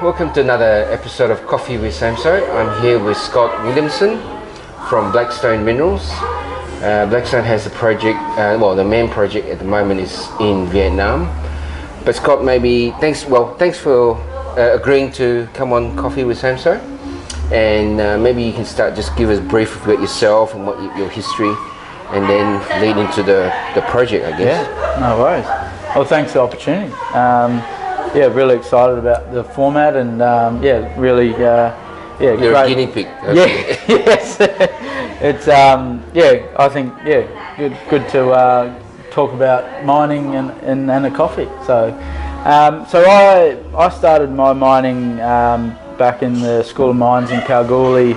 welcome to another episode of Coffee with Samso. I'm here with Scott Williamson from Blackstone Minerals. Blackstone has a project, the main project at the moment is in Vietnam. But Scott, maybe, thanks for agreeing to come on Coffee with Samso. And maybe you can start, just give us a brief about yourself and what your history, and then lead into the project, I guess. Yeah, no worries. Well, thanks for the opportunity. Really excited about the format, and You're great. a guinea pig. Yeah, yes. It's I think good to talk about mining and a coffee. So I started my mining back in the School of Mines in Kalgoorlie.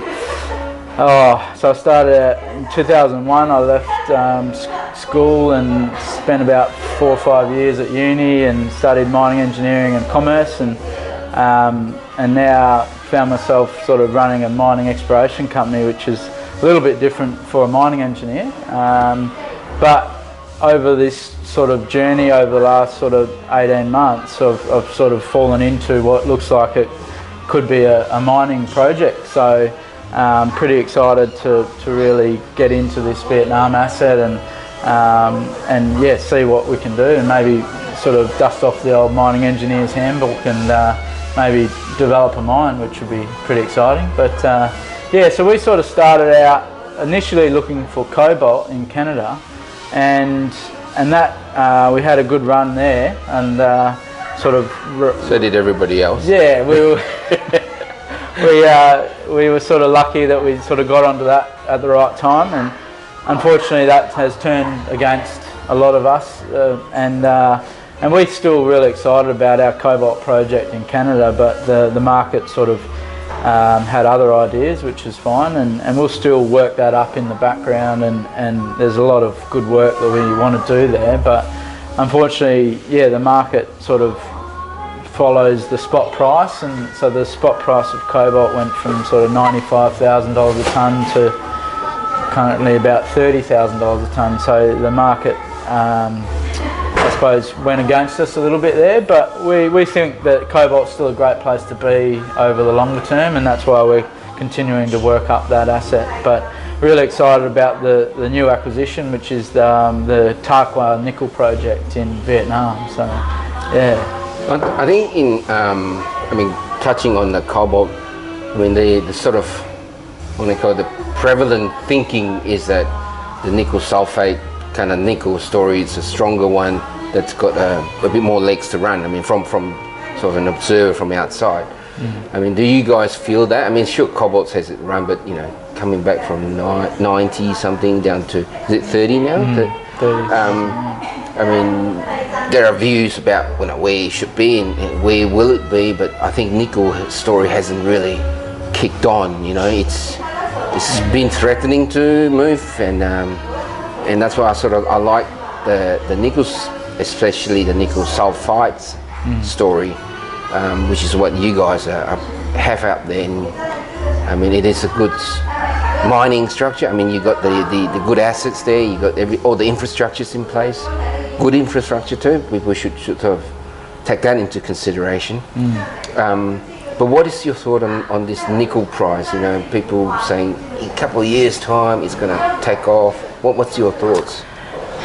So I started in 2001. I left school and spent about 4 or 5 years at uni and studied mining engineering and commerce, and now found myself sort of running a mining exploration company, which is a little bit different for a mining engineer. But over this sort of journey over the last sort of 18 months, I've sort of fallen into what looks like it could be a mining project. So pretty excited to really get into this Vietnam asset and see what we can do, and maybe sort of dust off the old mining engineer's handbook and maybe develop a mine, which would be pretty exciting. But so we sort of started out initially looking for cobalt in Canada, and that we had a good run there, and so did everybody else. Yeah, we were we were sort of lucky that we sort of got onto that at the right time, and unfortunately that has turned against a lot of us, and we're still really excited about our cobalt project in Canada, but the market sort of had other ideas, which is fine, and we'll still work that up in the background, and there's a lot of good work that we want to do there, but unfortunately, the market sort of follows the spot price, and so the spot price of cobalt went from sort of $95,000 a tonne to currently about $30,000 a tonne. So the market, I suppose, went against us a little bit there, but we think that cobalt's still a great place to be over the longer term, and that's why we're continuing to work up that asset. But really excited about the new acquisition, which is the Tarkwa nickel project in Vietnam. So yeah. I think touching on the cobalt, the sort of, what they call the prevalent thinking is that the nickel sulfate kind of nickel story is a stronger one that's got a bit more legs to run. I mean, from sort of an observer from outside. Mm-hmm. I mean, do you guys feel that? I mean, sure, cobalt has it run, but coming back from 90 something down to, is it 30 now? Mm-hmm. 30. I mean, there are views about where it should be and where will it be, but I think nickel story hasn't really kicked on. It's been threatening to move, and that's why I like the nickels, especially the nickel sulfides story, which is what you guys have out there. And I mean, it is a good mining structure. I mean, you got the good assets there. You got all the infrastructures in place. Good infrastructure too. We should sort of take that into consideration. But what is your thought on this nickel price? People saying in a couple of years' time it's going to take off. What's your thoughts?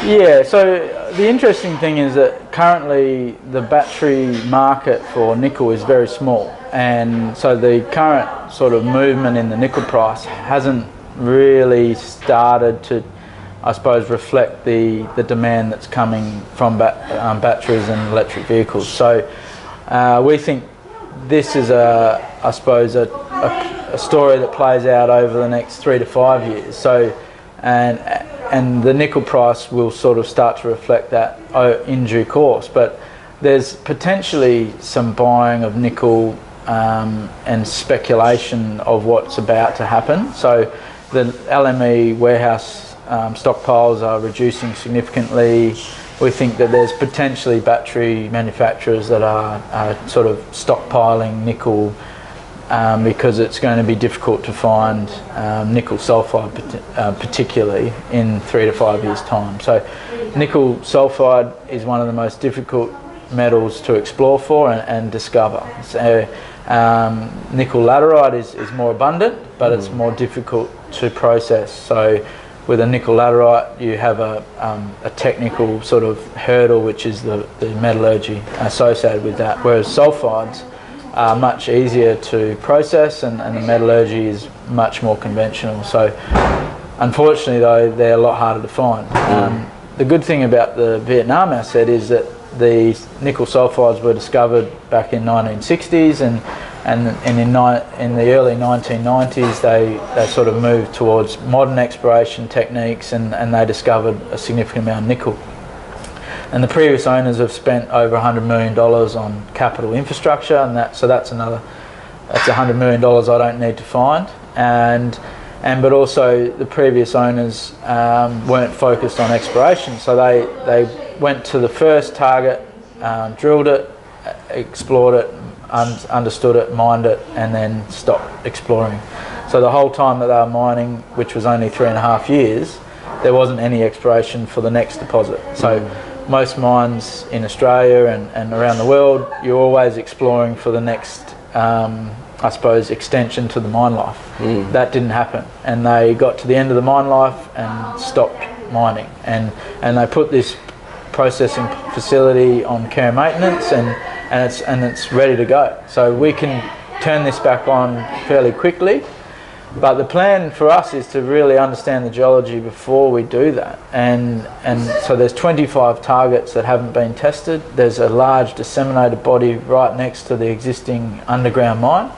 Yeah, so the interesting thing is that currently the battery market for nickel is very small, and so the current sort of movement in the nickel price hasn't really started to, I suppose, reflect the demand that's coming from batteries and electric vehicles. So we think this is a story that plays out over the next 3 to 5 years. So and the nickel price will sort of start to reflect that in due course. But there's potentially some buying of nickel and speculation of what's about to happen. So the LME warehouse stockpiles are reducing significantly. We think that there's potentially battery manufacturers that are sort of stockpiling nickel because it's going to be difficult to find nickel sulfide particularly in 3 to 5 years' time. So nickel sulfide is one of the most difficult metals to explore for and discover. So Nickel laterite is more abundant, but it's more difficult to process. So with a nickel laterite, you have a technical sort of hurdle, which is the metallurgy associated with that, whereas sulfides are much easier to process, and the metallurgy is much more conventional. So unfortunately though, they're a lot harder to find. The good thing about the Vietnam asset is that the nickel sulfides were discovered back in 1960s, and in the early 1990s they sort of moved towards modern exploration techniques, and they discovered a significant amount of nickel. And the previous owners have spent over $100 million on capital infrastructure, and that's $100 million I don't need to find. But also the previous owners weren't focused on exploration, so they went to the first target, drilled it, explored it, understood it, mined it, and then stopped exploring. So the whole time that they were mining, which was only 3.5 years, there wasn't any exploration for the next deposit. So most mines in Australia and around the world, you're always exploring for the next I suppose, extension to the mine life. That didn't happen, and they got to the end of the mine life and stopped mining, and they put this processing facility on care and maintenance, and it's ready to go. So we can turn this back on fairly quickly, but the plan for us is to really understand the geology before we do that, and so there's 25 targets that haven't been tested. There's a large disseminated body right next to the existing underground mine.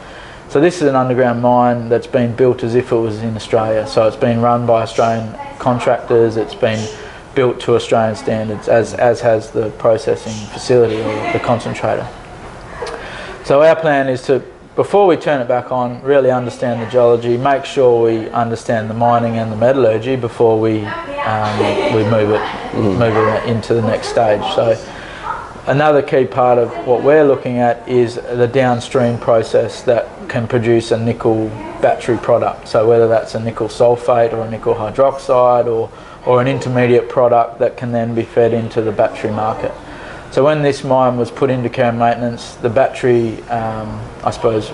So this is an underground mine that's been built as if it was in Australia. So it's been run by Australian contractors, it's been built to Australian standards, as has the processing facility or the concentrator. So our plan is to, before we turn it back on, really understand the geology, make sure we understand the mining and the metallurgy before we move it into the next stage. So another key part of what we're looking at is the downstream process that can produce a nickel battery product. So whether that's a nickel sulfate or a nickel hydroxide or an intermediate product that can then be fed into the battery market. So when this mine was put into care and maintenance, the battery, I suppose,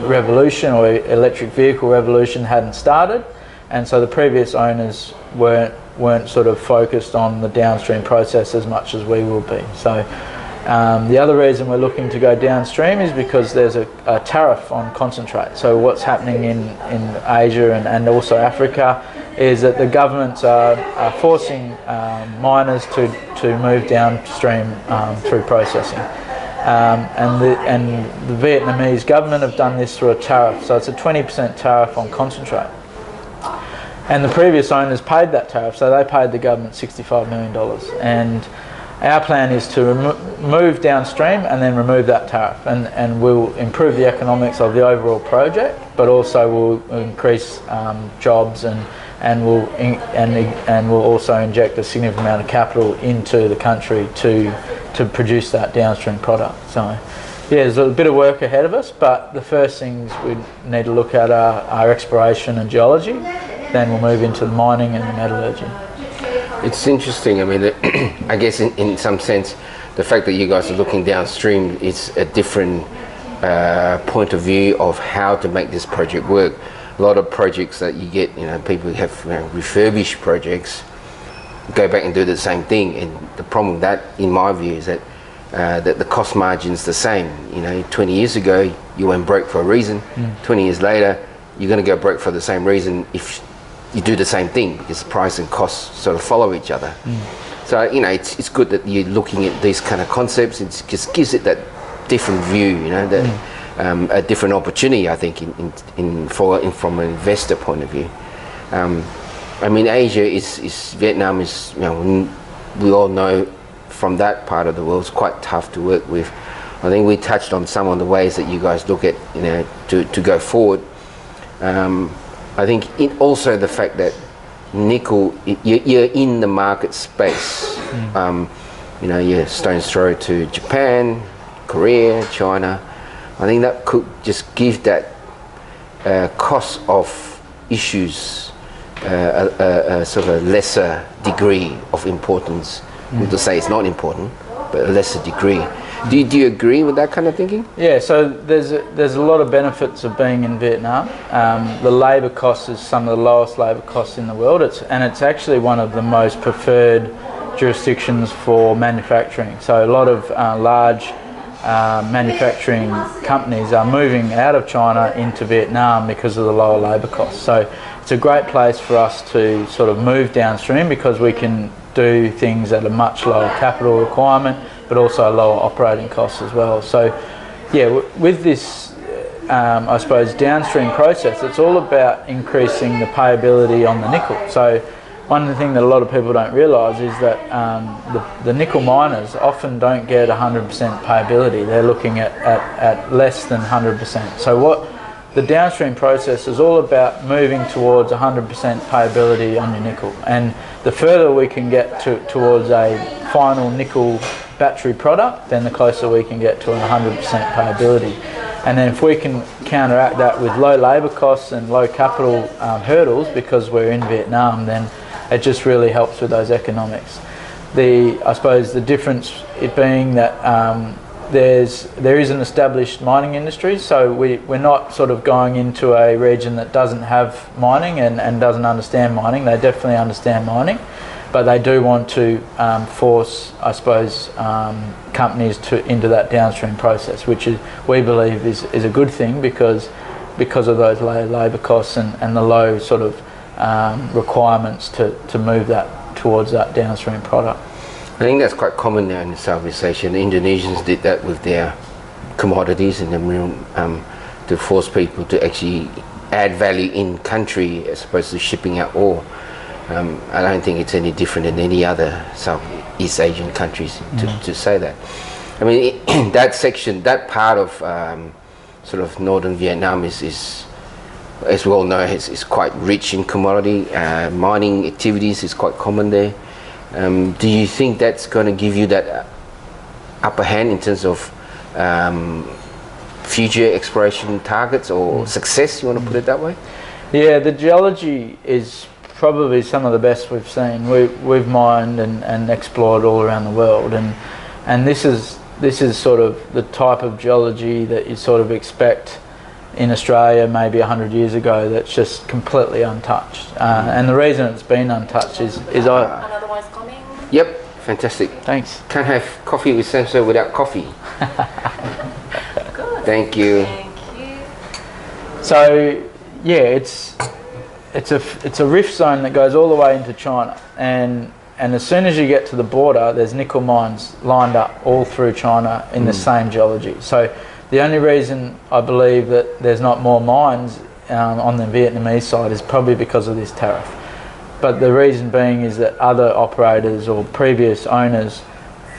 revolution or electric vehicle revolution hadn't started, and so the previous owners weren't sort of focused on the downstream process as much as we will be. So the other reason we're looking to go downstream is because there's a tariff on concentrate. So what's happening in Asia and also Africa is that the governments are forcing miners to move downstream through processing. And the Vietnamese government have done this through a tariff. So it's a 20% tariff on concentrate. And the previous owners paid that tariff, so they paid the government $65 million. And our plan is to move downstream and then remove that tariff, and we'll improve the economics of the overall project, but also we'll increase jobs and we'll also inject a significant amount of capital into the country to produce that downstream product. So yeah, there's a bit of work ahead of us, but the first things we need to look at are exploration and geology. Then we'll move into the mining and the metallurgy. It's interesting. I mean, I guess in some sense, the fact that you guys are looking downstream is a different point of view of how to make this project work. A lot of projects that you get, people have refurbished projects, go back and do the same thing, and the problem with that, in my view, is that the cost margin's the same. 20 years ago you went broke for a reason. 20 years later you're going to go broke for the same reason if you do the same thing, because price and cost sort of follow each other. So it's good that you're looking at these kind of concepts. It just gives it that different view, a different opportunity, I think, from an investor point of view. I mean, Asia is Vietnam is, we all know from that part of the world, it's quite tough to work with. I think we touched on some of the ways that you guys look at, to go forward. I think also the fact that nickel, you're in the market space. You're stone's throw to Japan, Korea, China. I think that could just give that cost of issues a sort of a lesser degree of importance. Not to say it's not important, but a lesser degree. Do you agree with that kind of thinking? Yeah, so there's a lot of benefits of being in Vietnam. The labour cost is some of the lowest labour costs in the world, it's actually one of the most preferred jurisdictions for manufacturing. So a lot of large manufacturing companies are moving out of China into Vietnam because of the lower labour costs. So it's a great place for us to sort of move downstream because we can do things at a much lower capital requirement, but also lower operating costs as well. So yeah, with this I suppose downstream process, it's all about increasing the payability on the nickel. So one thing that a lot of people don't realise is that the nickel miners often don't get 100% payability. They're looking at less than 100%. So what the downstream process is all about moving towards 100% payability on your nickel. And the further we can get towards a final nickel battery product, then the closer we can get to 100% payability. And then if we can counteract that with low labour costs and low capital hurdles, because we're in Vietnam, then it just really helps with those economics. I suppose the difference it being that there is an established mining industry, so we're not sort of going into a region that doesn't have mining and doesn't understand mining. They definitely understand mining, but they do want to force, I suppose, companies into that downstream process, which we believe is a good thing because of those low labour costs and the low sort of requirements to move that towards that downstream product. I think that's quite common now in Southeast Asia. The Indonesians did that with their commodities and to force people to actually add value in country as opposed to shipping out ore. I don't think it's any different in any other Southeast Asian countries to say that. I mean, that section, that part of sort of northern Vietnam is as well known, is quite rich in commodity. Mining activities is quite common there. Do you think that's going to give you that upper hand in terms of future exploration targets or success, you want to put it that way? Yeah, the geology is probably some of the best we've seen. We've mined and explored all around the world, and this is sort of the type of geology that you sort of expect in Australia maybe 100 years ago, that's just completely untouched. And the reason it's been untouched is Another one's coming. Yep, fantastic. Thanks. Can't have coffee with Samso without coffee. Good. Thank you. Thank you. So yeah, it's a rift zone that goes all the way into China, and as soon as you get to the border, there's nickel mines lined up all through China in the same geology. So the only reason I believe that there's not more mines on the Vietnamese side is probably because of this tariff. But the reason being is that other operators or previous owners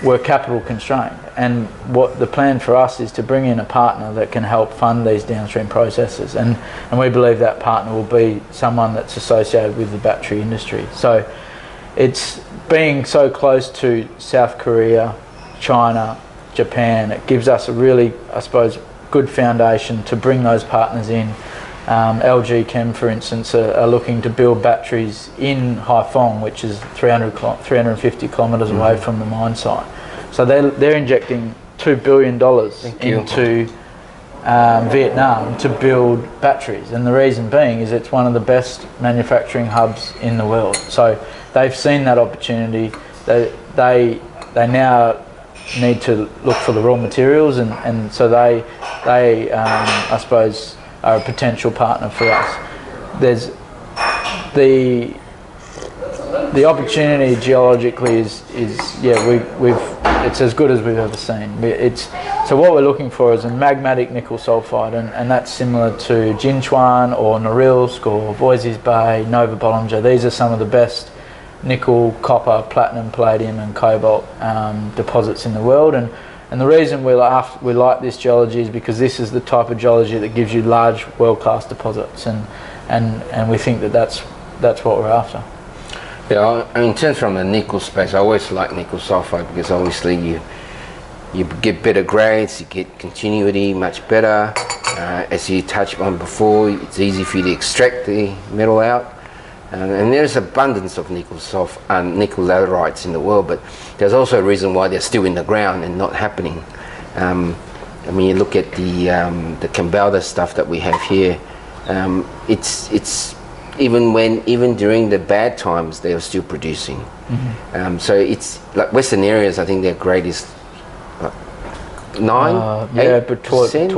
were capital constrained, and what the plan for us is to bring in a partner that can help fund these downstream processes, and we believe that partner will be someone that's associated with the battery industry. So it's being so close to South Korea, China, Japan, it gives us a really, I suppose, good foundation to bring those partners in. LG Chem, for instance, are looking to build batteries in Haiphong, which is 350 kilometres away from the mine site. So they're injecting $2 billion into Vietnam to build batteries, and the reason being is it's one of the best manufacturing hubs in the world. So they've seen that opportunity. They now need to look for the raw materials, and so they I suppose are a potential partner for us. There's the opportunity geologically is it's as good as we've ever seen. So what we're looking for is a magmatic nickel sulfide, and that's similar to Jinchuan or Norilsk or Voisey's Bay, Nova Bollinger. These are some of the best nickel, copper, platinum, palladium and cobalt deposits in the world, and the reason we like this geology is because this is the type of geology that gives you large world-class deposits, and we think that's what we're after. Yeah, I mean, in terms from the nickel space, I always like nickel sulfide because obviously you get better grades, you get continuity much better. As you touched on before, it's easy for you to extract the metal out. And there's abundance of nickel laterites in the world, but there's also a reason why they're still in the ground and not happening. I mean, you look at the Cambalda stuff that we have here. It's even during the bad times, they are still producing. So it's like Western areas. I think their grade is 9, 8%, but towards 10,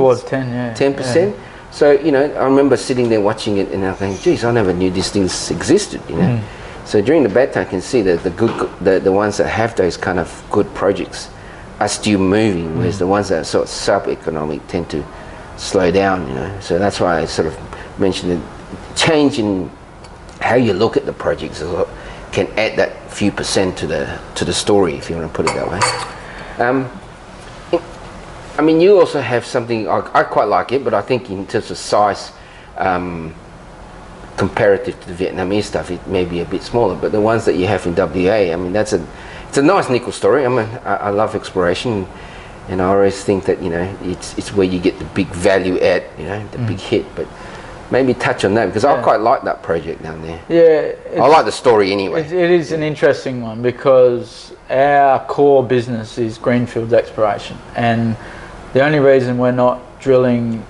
10%. So you know, I remember sitting there watching it, and I think, geez, I never knew these things existed. You know, so during the bad time, I can see that the ones that have those kind of good projects are still moving, whereas the ones that are sort of sub-economic tend to slow down. You know, so that's why I sort of mentioned the change in how you look at the projects can add that few percent to the story, if you want to put it that way. I mean, you also have something, I quite like it, but I think in terms of size, comparative to the Vietnamese stuff, it may be a bit smaller, but the ones that you have in WA, I mean, it's a nice nickel story. I mean, I love exploration, and I always think that, you know, it's where you get the big value add, you know, the big hit, but maybe touch on that, because I quite like that project down there. Yeah. I like the story anyway. It is an interesting one, because our core business is greenfields exploration, and the only reason we're not drilling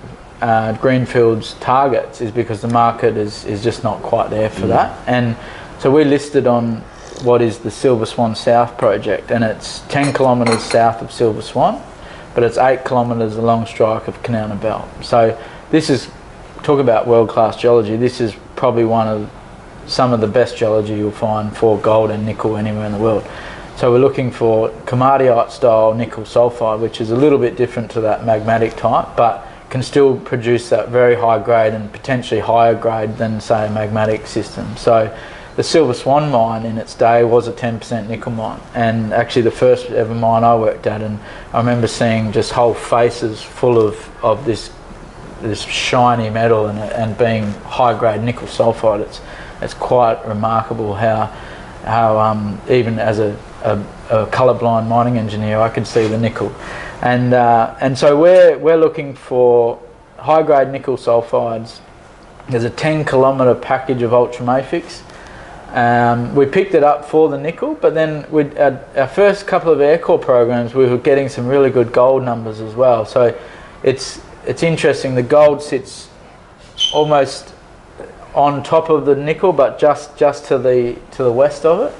greenfields targets is because the market is just not quite there for that. And so we listed on what is the Silver Swan South project, and it's 10 kilometres south of Silver Swan, but it's 8 kilometres along strike of Canal Belt. So this is, talk about world-class geology, this is probably some of the best geology you'll find for gold and nickel anywhere in the world. So we're looking for komatiite style nickel sulfide, which is a little bit different to that magmatic type, but can still produce that very high grade and potentially higher grade than, say, a magmatic system. So the Silver Swan mine in its day was a 10% nickel mine, and actually the first ever mine I worked at, and I remember seeing just whole faces full of this shiny metal and being high grade nickel sulfide. It's quite remarkable how even as a colourblind mining engineer, I could see the nickel, and so we're looking for high grade nickel sulfides. There's a 10 kilometre package of ultramafics. We picked it up for the nickel, but then our first couple of aircore programs, we were getting some really good gold numbers as well. So it's interesting. The gold sits almost on top of the nickel, but just to the west of it,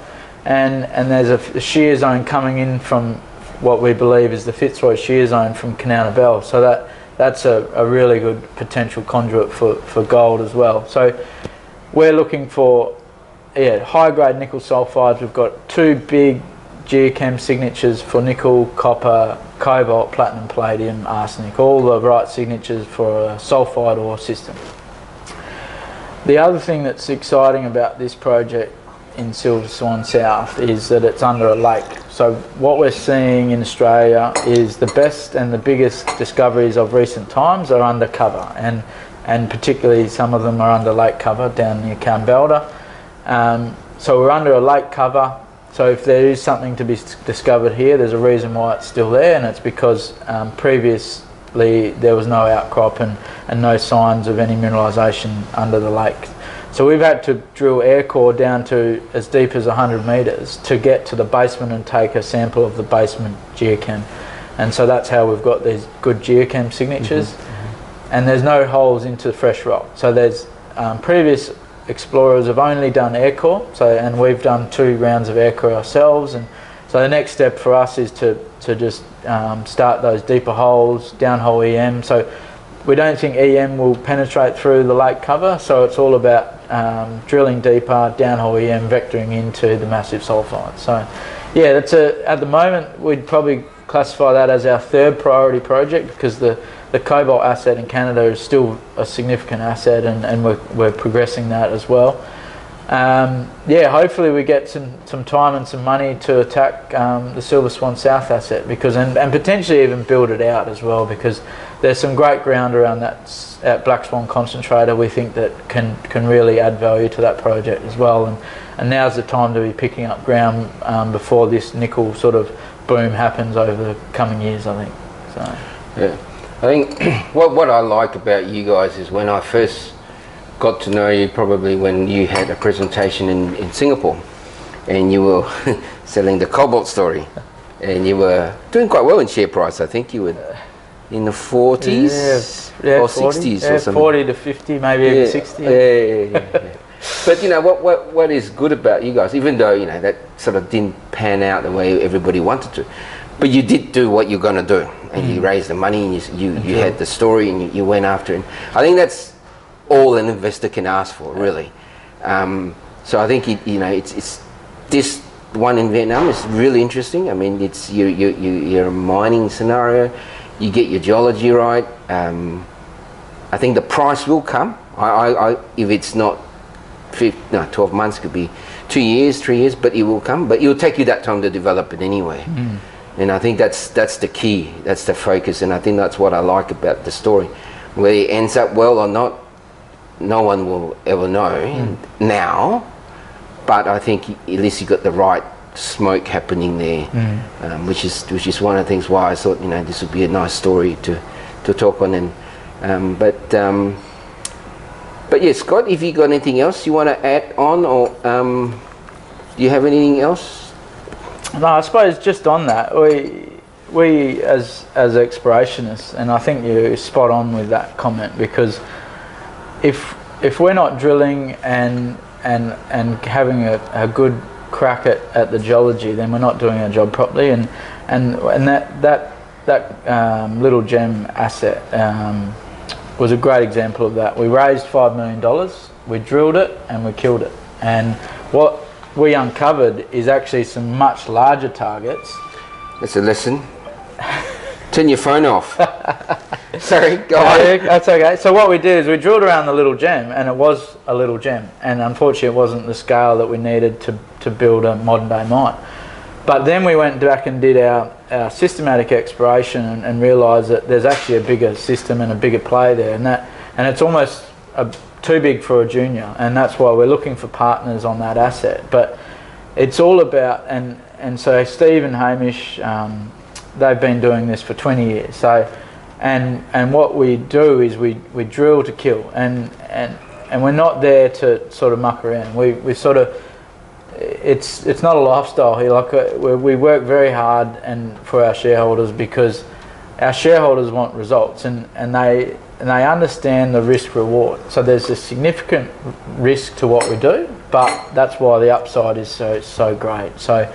and there's a shear zone coming in from what we believe is the Fitzroy shear zone from Canal Bell. So that's a really good potential conduit for gold as well. So we're looking for high grade nickel sulfides. We've got 2 big geochem signatures for nickel, copper, cobalt, platinum, palladium, arsenic, all the right signatures for a sulfide ore system. The other thing that's exciting about this project in Silver Swan South is that it's under a lake. So what we're seeing in Australia is the best and the biggest discoveries of recent times are under cover, and particularly some of them are under lake cover down near Cambalda. So we're under a lake cover. So if there is something to be discovered here, there's a reason why it's still there, and it's because previously there was no outcrop and no signs of any mineralisation under the lake. So we've had to drill air core down to as deep as 100 metres to get to the basement and take a sample of the basement geochem. And so that's how we've got these good geochem signatures. And there's no holes into fresh rock. So there's previous explorers have only done air core, and we've done 2 rounds of air core ourselves, and so the next step for us is to just start those deeper holes, downhole EM. So we don't think EM will penetrate through the lake cover, so it's all about drilling deeper, downhole EM, vectoring into the massive sulfide. So yeah, at the moment we'd probably classify that as our 3rd priority project, because the cobalt asset in Canada is still a significant asset, and we're progressing that as well. Hopefully we get some time and some money to attack the Silver Swan South asset, because and potentially even build it out as well, because there's some great ground around that at Black Swan concentrator we think that can really add value to that project as well, and now's the time to be picking up ground before this nickel sort of boom happens over the coming years, I think. So yeah. I think what I like about you guys is when I first got to know you, probably when you had a presentation in Singapore, and you were selling the cobalt story, and you were doing quite well in share price. I think you were in the 40s or 60s or something. 40 to 50, maybe even 60. Yeah. But you know what is good about you guys, even though you know that sort of didn't pan out the way everybody wanted to, but you did do what you're going to do, and you raised the money, and you had the story, and you went after it. I think that's all an investor can ask for, really. So I think it's this one in Vietnam is really interesting. I mean, it's you're a mining scenario. You get your geology right. I think the price will come. If it's not 12 months, could be 2 years, 3 years, but it will come. But it will take you that time to develop it anyway. And I think that's the key. That's the focus, and I think that's what I like about the story. Whether it ends up well or not, no one will ever know now. But I think at least you got the right smoke happening there, which is one of the things why I thought this would be a nice story to talk on. And but yeah, Scott, if you got anything else you want to add on, or do you have anything else? No, I suppose just on that, we as explorationists, and I think you're spot on with that comment, because if we're not drilling and having a good crack at the geology, then we're not doing our job properly. And that Little Gem asset was a great example of that. We raised $5 million, we drilled it, and we killed it. And what we uncovered is actually some much larger targets. That's a lesson. Turn your phone off. Sorry, go on. That's okay. So what we did is we drilled around the Little Gem, and it was a little gem, and unfortunately it wasn't the scale that we needed to build a modern day mine. But then we went back and did our systematic exploration and realised that there's actually a bigger system and a bigger play there, and it's almost too big for a junior, and that's why we're looking for partners on that asset. But it's all about, and so Steve and Hamish, they've been doing this for 20 years. So, and what we do is we drill to kill, and we're not there to sort of muck around. We sort of, it's not a lifestyle here. Like we work very hard and for our shareholders, because our shareholders want results, and they understand the risk reward. So there's a significant risk to what we do, but that's why the upside is so great. So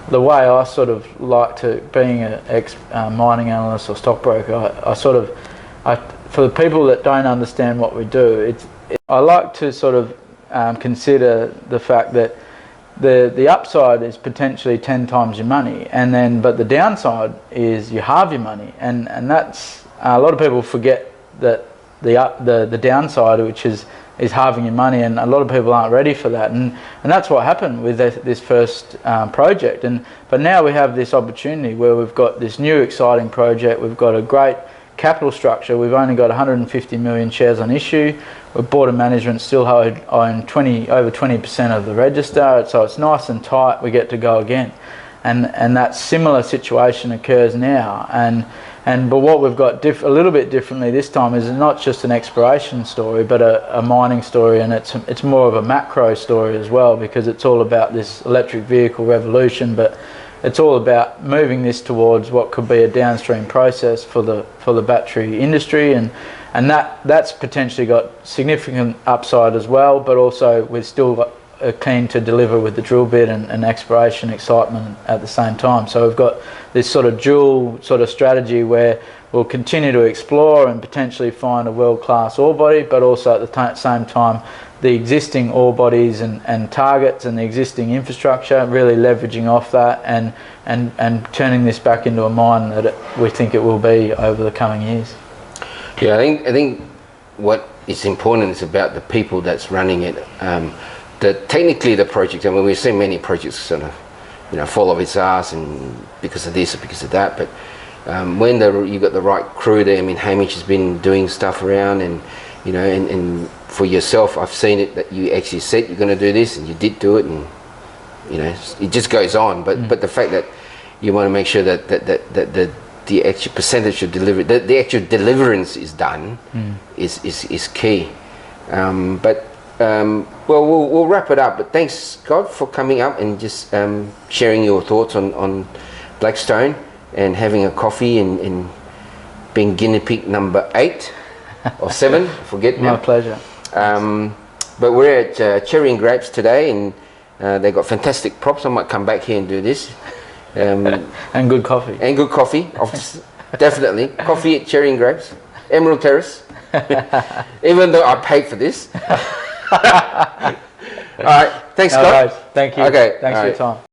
the way I sort of like to, being a mining analyst or stockbroker, I for the people that don't understand what we do, I like to sort of consider the fact that the upside is potentially 10 times your money, but the downside is you halve your money, and that's a lot of people forget that the downside, which is halving your money, and a lot of people aren't ready for that, and that's what happened with this first project. But now we have this opportunity where we've got this new exciting project. We've got a great capital structure. We've only got 150 million shares on issue. The board of management still own over 20% of the register, so it's nice and tight. We get to go again, and that similar situation occurs now. But what we've got a little bit differently this time is not just an exploration story, but a mining story, and it's more of a macro story as well, because it's all about this electric vehicle revolution, but it's all about moving this towards what could be a downstream process for the battery industry, and that's potentially got significant upside as well. But also we're still keen to deliver with the drill bit and exploration excitement at the same time. So we've got this sort of dual sort of strategy where we'll continue to explore and potentially find a world-class ore body, but also at the same time the existing ore bodies and targets and the existing infrastructure, really leveraging off that and turning this back into a mine that we think it will be over the coming years. Yeah, I think what is important is about the people that's running it. Technically the project, I mean, we've seen many projects sort of fall off its ass and because of this or because of that, but when you got the right crew there, I mean, Hamish has been doing stuff around, and and for yourself, I've seen it that you actually said you're going to do this, and you did do it, and it just goes on. But the fact that you want to make sure that the actual percentage of delivery, the actual deliverance is done, is key. Well, we'll wrap it up. But thanks, Scott, for coming up and just sharing your thoughts on Blackstone and having a coffee and being guinea pig number 8 or 7, forget now. My pleasure. But we're at Cherry and Grapes today, and they got fantastic props. I might come back here and do this. And good coffee. And good coffee, definitely. Coffee at Cherry and Grapes, Emerald Terrace. Even though I paid for this. All right, thanks, Scott. Thank you. Okay, Thanks for your time.